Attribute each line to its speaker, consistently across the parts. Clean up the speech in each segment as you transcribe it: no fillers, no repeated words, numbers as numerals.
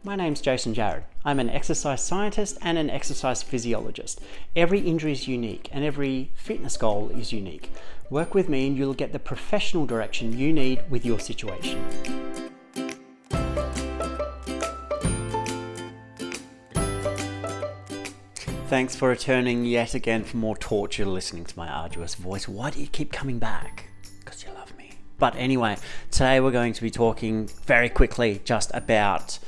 Speaker 1: My name's Jason Jarrod. I'm an exercise scientist and an exercise physiologist. Every injury is unique and every fitness goal is unique. Work with me and you'll get the professional direction you need with your situation. Thanks for returning yet again for more torture listening to my arduous voice. Why do you keep coming back? Because you love me. But anyway, today we're going to be talking very quickly just about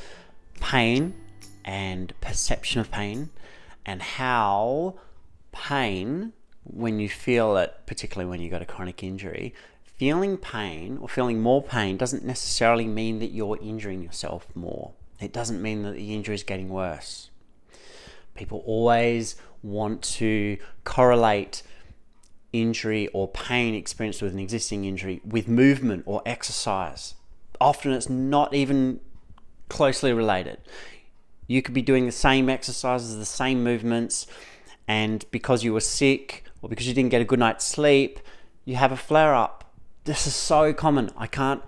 Speaker 1: pain and perception of pain, and how pain, when you feel it, particularly when you've got a chronic injury, feeling pain or feeling more pain doesn't necessarily mean that you're injuring yourself more. It doesn't mean that the injury is getting worse. People always want to correlate injury or pain experienced with an existing injury with movement or exercise. Often it's not even closely related. You could be doing the same exercises, the same movements, and because you were sick or because you didn't get a good night's sleep, you have a flare-up. This is so common. I can't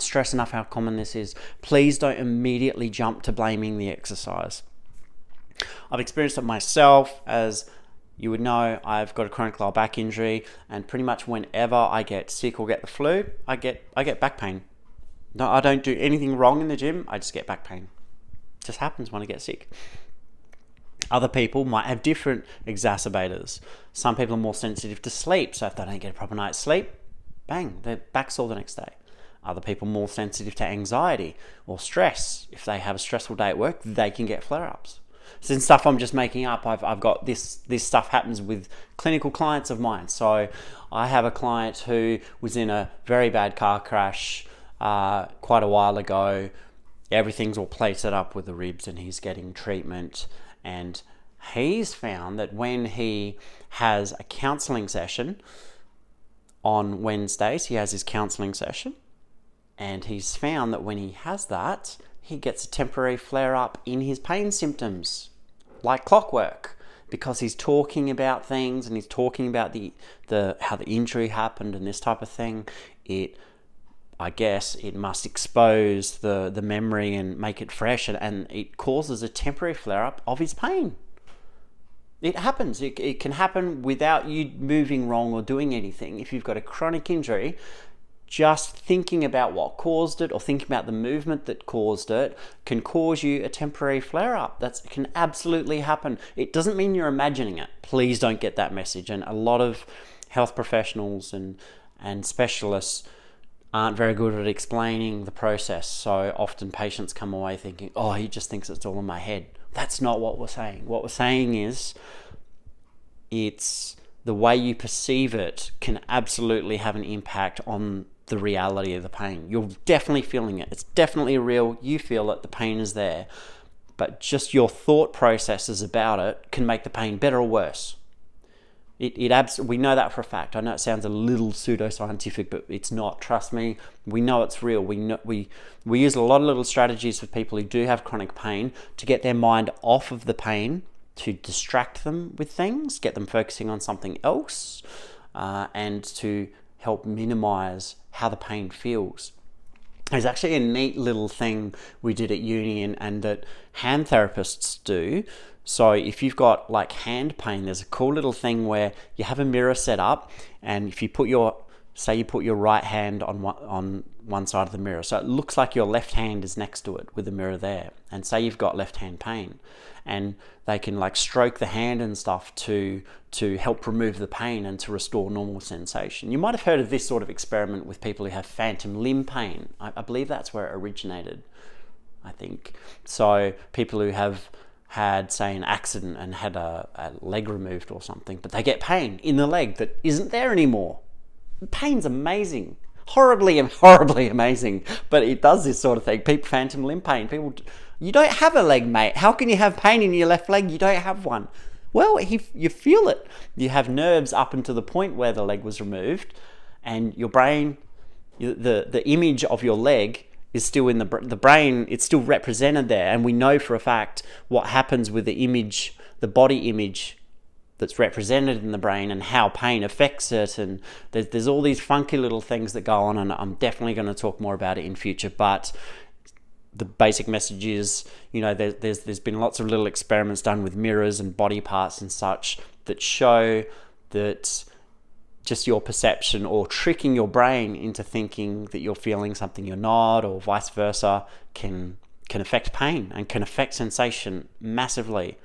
Speaker 1: stress enough how common this is. Please don't immediately jump to blaming the exercise. I've experienced it myself. As you would know, I've got a chronic lower back injury, and pretty much whenever I get sick or get the flu, I get back pain. No, I don't do anything wrong in the gym, I just get back pain. It just happens when I get sick. Other people might have different exacerbators. Some people are more sensitive to sleep, so if they don't get a proper night's sleep, bang, their back's sore the next day. Other people more sensitive to anxiety or stress. If they have a stressful day at work, they can get flare-ups. So in stuff I'm just making up, I've got this stuff happens with clinical clients of mine. So I have a client who was in a very bad car crash quite a while ago. Everything's all plated up with the ribs and he's getting treatment, and he's found that when he has a counselling session on Wednesdays, he has his counselling session, and he's found that when he has that, he gets a temporary flare-up in his pain symptoms like clockwork, because he's talking about things and he's talking about the how the injury happened and this type of thing. I guess it must expose the memory and make it fresh, and it causes a temporary flare-up of his pain. It happens. It can happen without you moving wrong or doing anything. If you've got a chronic injury, just thinking about what caused it or thinking about the movement that caused it can cause you a temporary flare-up. That can absolutely happen. It doesn't mean you're imagining it. Please don't get that message. And a lot of health professionals and specialists aren't very good at explaining the process. So often patients come away thinking, oh, he just thinks it's all in my head. That's not what we're saying. What we're saying is it's the way you perceive it can absolutely have an impact on the reality of the pain. You're definitely feeling it. It's definitely real. You feel it. The pain is there. But just your thought processes about it can make the pain better or worse. We know that for a fact. I know it sounds a little pseudoscientific, but it's not. Trust me, we know it's real. We use a lot of little strategies for people who do have chronic pain to get their mind off of the pain, to distract them with things, get them focusing on something else, and to help minimize how the pain feels. There's actually a neat little thing we did at uni and that hand therapists do. So if you've got like hand pain, there's a cool little thing where you have a mirror set up, and if you put your right hand on one side of the mirror, so it looks like your left hand is next to it with the mirror there, and say you've got left hand pain, and they can like stroke the hand and stuff to help remove the pain and to restore normal sensation. You might have heard of this sort of experiment with people who have phantom limb pain. I believe that's where it originated, I think. So people who have had, say, an accident and had a leg removed or something, but they get pain in the leg that isn't there anymore. Pain's amazing. Horribly amazing. But it does this sort of thing. People, phantom limb pain. People, you don't have a leg, mate. How can you have pain in your left leg? You don't have one. Well, you feel it. You have nerves up until the point where the leg was removed, and your brain, the image of your leg is still in the brain. It's still represented there, and we know for a fact what happens with the image, the body image that's represented in the brain, and how pain affects it. And there's all these funky little things that go on, and I'm definitely going to talk more about it in future. But the basic message is, there's been lots of little experiments done with mirrors and body parts and such that show that just your perception or tricking your brain into thinking that you're feeling something you're not, or vice versa, can affect pain and can affect sensation massively.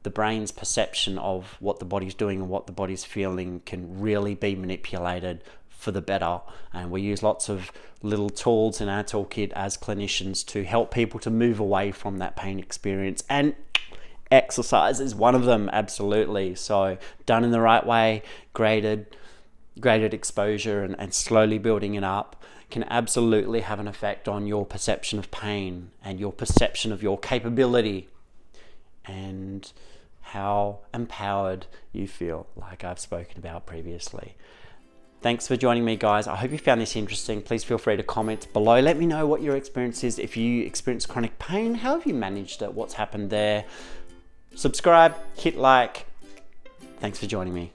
Speaker 1: The brain's perception of what the body's doing and what the body's feeling can really be manipulated for the better. And we use lots of little tools in our toolkit as clinicians to help people to move away from that pain experience. And exercise is one of them, absolutely. So done in the right way, graded exposure and slowly building it up can absolutely have an effect on your perception of pain and your perception of your capability and how empowered you feel, like I've spoken about previously. Thanks for joining me, guys. I hope you found this interesting. Please feel free to comment below. Let me know what your experience is. If you experience chronic pain, how have you managed it? What's happened there? Subscribe, hit like. Thanks for joining me.